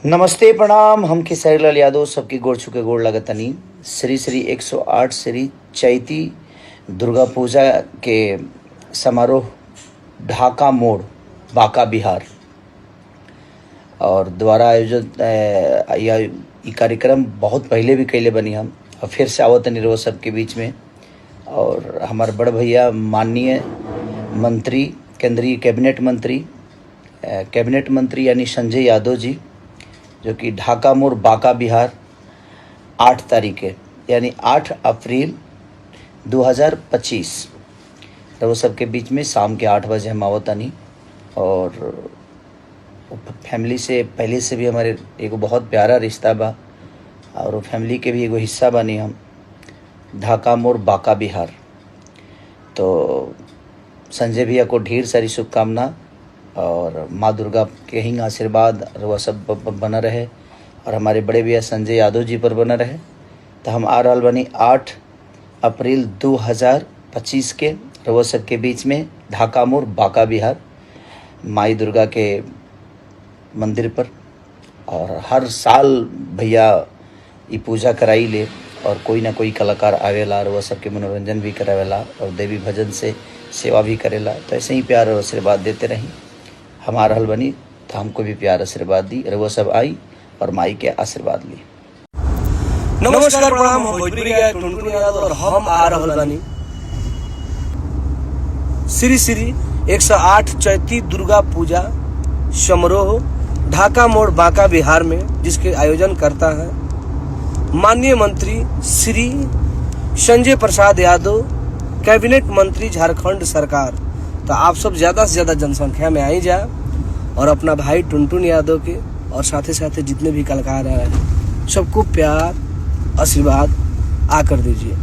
नमस्ते प्रणाम। हम खेसारीलाल यादव सबकी गोड़ छुके गोड़ लगतनी। श्री श्री 108 श्री चैती दुर्गा पूजा के समारोह ढाका मोड़ बांका बिहार और द्वारा आयोजित यह कार्यक्रम बहुत पहले भी कैले बनी हम और फिर से आवत निर्वह सबके बीच में। और हमारे बड़ भैया माननीय मंत्री केंद्रीय कैबिनेट मंत्री यानी संजय यादव जी, जो कि ढाका मोड़ बांका बिहार 8 तारीख है यानी 8 अप्रैल 2025 वो सबके बीच में शाम के 8 बजे हम आवतानी। और फैमिली से पहले से भी हमारे एगो बहुत प्यारा रिश्ता बा और वो फैमिली के भी एगो हिस्सा बनी हम। ढाका मोड़ बांका बिहार तो संजय भैया को ढेर सारी शुभकामना और माँ दुर्गा के ही आशीर्वाद वह सब बना रहे और हमारे बड़े भैया संजय यादव जी पर बना रहे। तो हम आ रहा बनी 8 अप्रैल 2025 के रउआ सब के बीच में ढाका मोड़ बांका बिहार माई दुर्गा के मंदिर पर। और हर साल भैया ये पूजा कराई ले और कोई ना कोई कलाकार आवेला, रउआ सब के मनोरंजन भी करावेला और देवी भजन से सेवा भी करेला। तो ऐसे ही प्यार और आशीर्वाद देते रहीं। हमारा हल बनी तो हमको भी प्यार आशीर्वाद दी, रउआ सब आई और माई के आशीर्वाद ली। नमस्कार प्रणाम, हम भोजपुरी गायक टुनटुन यादव और हम आ रहल बानी श्री श्री 108 चैती दुर्गा पूजा समारोह ढाका मोड़ बांका बिहार में, जिसके आयोजन करता है माननीय मंत्री श्री संजय प्रसाद यादव, कैबिनेट मंत्री झारखंड सरकार। तो आप सब ज्यादा से ज्यादा जनसंख्या में आई जा और अपना भाई टुनटुन यादव के और साथ ही साथ जितने भी कलाकार हैं सबको प्यार आशीर्वाद आकर दीजिए।